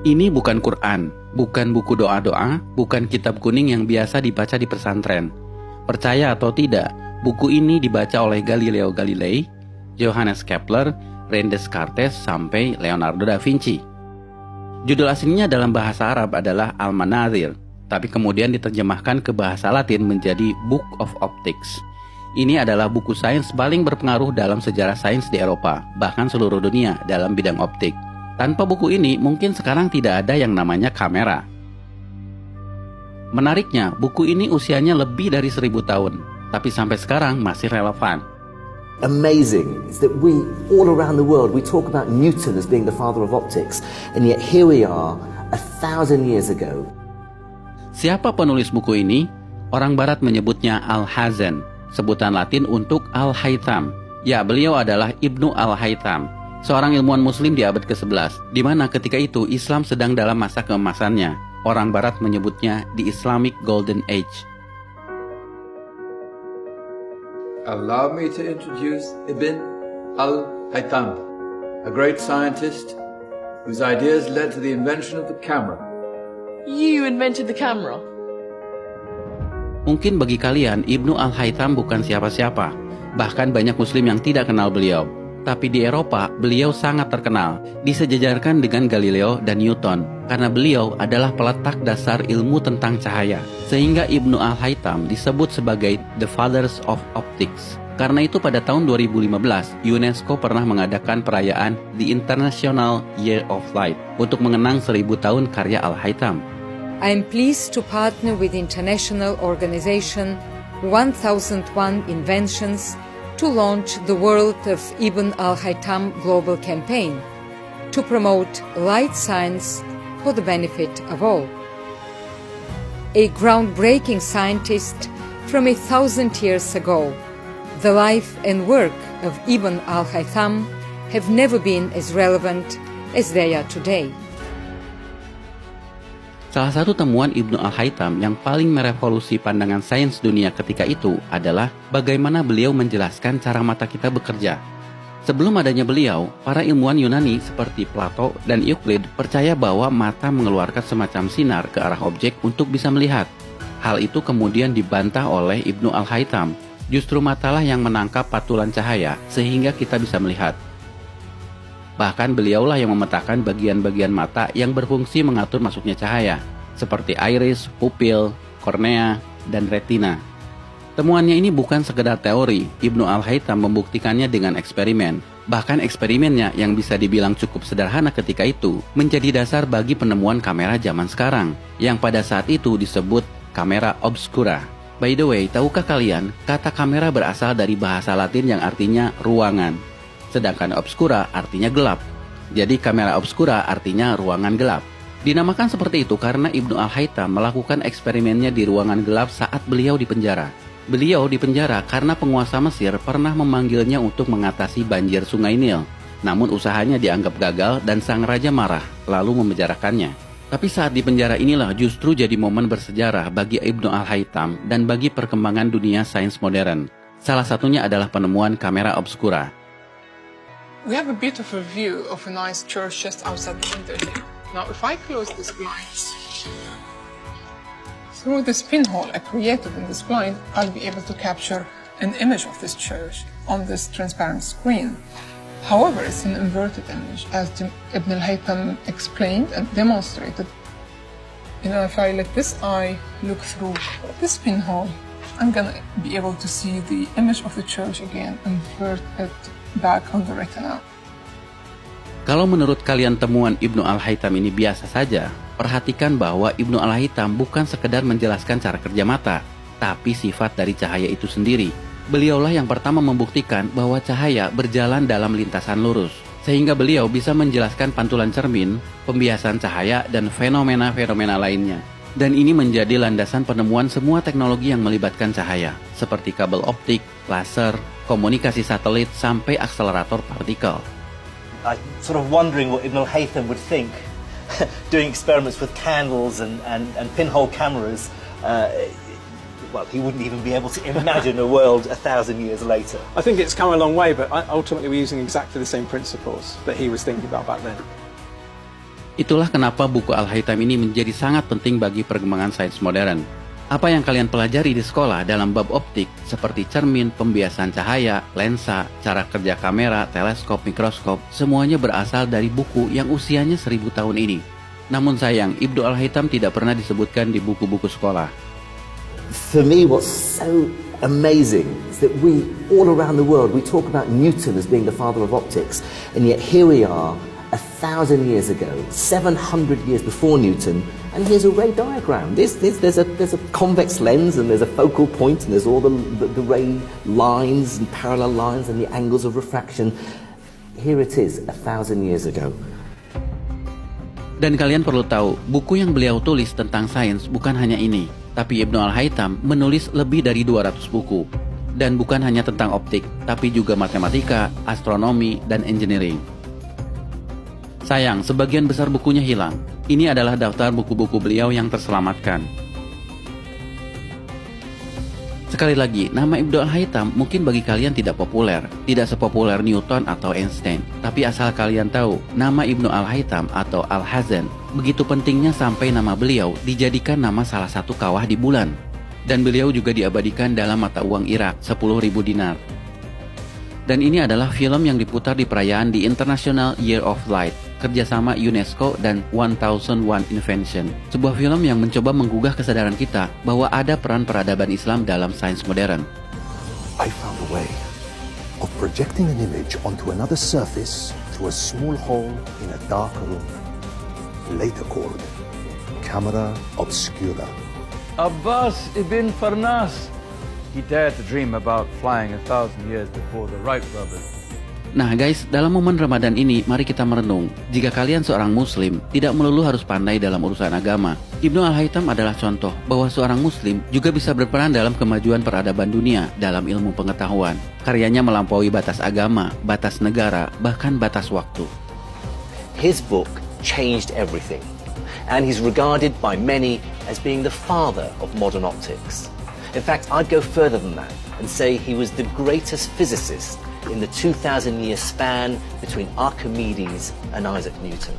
Ini bukan Quran, bukan buku doa-doa, bukan kitab kuning yang biasa dibaca di pesantren. Percaya atau tidak, buku ini dibaca oleh Galileo Galilei, Johannes Kepler, René Descartes, sampai Leonardo da Vinci. Judul aslinya dalam bahasa Arab adalah Al-Manazir, tapi kemudian diterjemahkan ke bahasa Latin menjadi Book of Optics. Ini adalah buku sains paling berpengaruh dalam sejarah sains di Eropa, bahkan seluruh dunia dalam bidang optik. Tanpa buku ini, mungkin sekarang tidak ada yang namanya kamera. Menariknya, buku ini usianya lebih dari 1000 tahun, tapi sampai sekarang masih relevan. Amazing is that we, all around the world, we talk about Newton as being the father of optics, and yet here we are, 1,000 years ago. Siapa penulis buku ini? Orang Barat menyebutnya Al-Hazan, sebutan Latin untuk Al-Haytham. Ya, beliau adalah Ibnu Al-Haytham, seorang ilmuwan muslim di abad ke-11, di mana ketika itu Islam sedang dalam masa keemasannya. Orang Barat menyebutnya the Islamic Golden Age. Allow me to introduce Ibn al-Haytham, a great scientist whose ideas led to the invention of the camera. You invented the camera? Mungkin bagi kalian, Ibnu Al-Haytham bukan siapa-siapa. Bahkan banyak muslim yang tidak kenal beliau. Tapi di Eropa, beliau sangat terkenal, disejajarkan dengan Galileo dan Newton, karena beliau adalah peletak dasar ilmu tentang cahaya. Sehingga Ibnu Al-Haytham disebut sebagai The Fathers of Optics. Karena itu pada tahun 2015, UNESCO pernah mengadakan perayaan The International Year of Light untuk mengenang 1000 tahun karya Al-Haytham. I am pleased to partner with the international organization 1001 Inventions to launch the World of Ibn al-Haytham Global Campaign to promote light science for the benefit of all. A groundbreaking scientist from 1,000 years ago, the life and work of Ibn al-Haytham have never been as relevant as they are today. Salah satu temuan Ibnu Al-Haytham yang paling merevolusi pandangan sains dunia ketika itu adalah bagaimana beliau menjelaskan cara mata kita bekerja. Sebelum adanya beliau, para ilmuwan Yunani seperti Plato dan Euclid percaya bahwa mata mengeluarkan semacam sinar ke arah objek untuk bisa melihat. Hal itu kemudian dibantah oleh Ibnu Al-Haytham. Justru matalah yang menangkap patulan cahaya sehingga kita bisa melihat. Bahkan beliaulah yang memetakan bagian-bagian mata yang berfungsi mengatur masuknya cahaya, seperti iris, pupil, kornea, dan retina. Temuannya ini bukan sekedar teori, Ibnu Al-Haytham membuktikannya dengan eksperimen. Bahkan eksperimennya yang bisa dibilang cukup sederhana ketika itu, menjadi dasar bagi penemuan kamera zaman sekarang, yang pada saat itu disebut kamera obscura. By the way, tahukah kalian, kata kamera berasal dari bahasa Latin yang artinya ruangan. Sedangkan obscura artinya gelap. Jadi kamera obscura artinya ruangan gelap. Dinamakan seperti itu karena Ibnu Al-Haytham melakukan eksperimennya di ruangan gelap saat beliau dipenjara. Beliau dipenjara karena penguasa Mesir pernah memanggilnya untuk mengatasi banjir Sungai Nil. Namun usahanya dianggap gagal dan sang raja marah, lalu memenjarakannya. Tapi saat di penjara inilah justru jadi momen bersejarah bagi Ibnu Al-Haytham dan bagi perkembangan dunia sains modern. Salah satunya adalah penemuan kamera obscura. We have a beautiful view of a nice church just outside the window here. Now, if I close this blind, through this pinhole I created in this blind, I'll be able to capture an image of this church on this transparent screen. However, it's an inverted image, as Ibn al-Haytham explained and demonstrated. If I let this eye look through this pinhole, I'm gonna be able to see the image of the church again, invert it back on the retina. Kalau menurut kalian temuan Ibnu Al-Haytham ini biasa saja, perhatikan bahwa Ibnu Al-Haytham bukan sekedar menjelaskan cara kerja mata, tapi sifat dari cahaya itu sendiri. Beliaulah yang pertama membuktikan bahwa cahaya berjalan dalam lintasan lurus, sehingga beliau bisa menjelaskan pantulan cermin, pembiasan cahaya, dan fenomena-fenomena lainnya. Dan ini menjadi landasan penemuan semua teknologi yang melibatkan cahaya, seperti kabel optik, laser, komunikasi satelit, sampai akselerator partikel. I'm sort of wondering what Ibn al-Haytham would think doing experiments with candles and pinhole cameras. Well, he wouldn't even be able to imagine a world 1,000 years later. I think it's come a long way, but ultimately we're using exactly the same principles that he was thinking about back then. Itulah kenapa buku Al-Haytham ini menjadi sangat penting bagi perkembangan sains modern. Apa yang kalian pelajari di sekolah dalam bab optik seperti cermin, pembiasan cahaya, lensa, cara kerja kamera, teleskop, mikroskop, semuanya berasal dari buku yang usianya 1000 tahun ini. Namun sayang, Ibnu Al-Haytham tidak pernah disebutkan di buku-buku sekolah. For me, what's so amazing is that we, all around the world, we talk about Newton as being the father of optics, and yet here we are, 1,000 years ago, 700 years before Newton, and here's a ray diagram. There's a convex lens, and there's a focal point, and there's all the ray lines and parallel lines and the angles of refraction. Here it is, 1,000 years ago. Dan kalian perlu tahu, buku yang beliau tulis tentang sains bukan hanya ini, tapi Ibnu Al-Haytham menulis lebih dari 200 buku. Dan bukan hanya tentang optik, tapi juga matematika, astronomi, dan engineering. Sayang, sebagian besar bukunya hilang. Ini adalah daftar buku-buku beliau yang terselamatkan. Sekali lagi, nama Ibnu Al-Haytham mungkin bagi kalian tidak populer, tidak sepopuler Newton atau Einstein. Tapi asal kalian tahu, nama Ibnu Al-Haytham atau Al-Hazan begitu pentingnya sampai nama beliau dijadikan nama salah satu kawah di bulan. Dan beliau juga diabadikan dalam mata uang Irak, 10.000 dinar. Dan ini adalah film yang diputar di perayaan di International Year of Light, kerjasama UNESCO dan 1001 Invention. Sebuah film yang mencoba menggugah kesadaran kita bahwa ada peran peradaban Islam dalam sains modern. I found a way of projecting an image onto another surface through a small hole in a dark room, later called camera obscura. Abbas ibn Farnas. He dared to dream about flying 1,000 years before the Wright brothers. Nah guys, dalam momen Ramadan ini, mari kita merenung. Jika kalian seorang muslim, tidak melulu harus pandai dalam urusan agama. Ibnu Al-Haytham adalah contoh bahwa seorang muslim juga bisa berperan dalam kemajuan peradaban dunia dalam ilmu pengetahuan. Karyanya melampaui batas agama, batas negara, bahkan batas waktu. His book changed everything, and he's regarded by many as being the father of modern optics. In fact, I'd go further than that and say he was the greatest physicist in the 2,000-year span between Archimedes and Isaac Newton.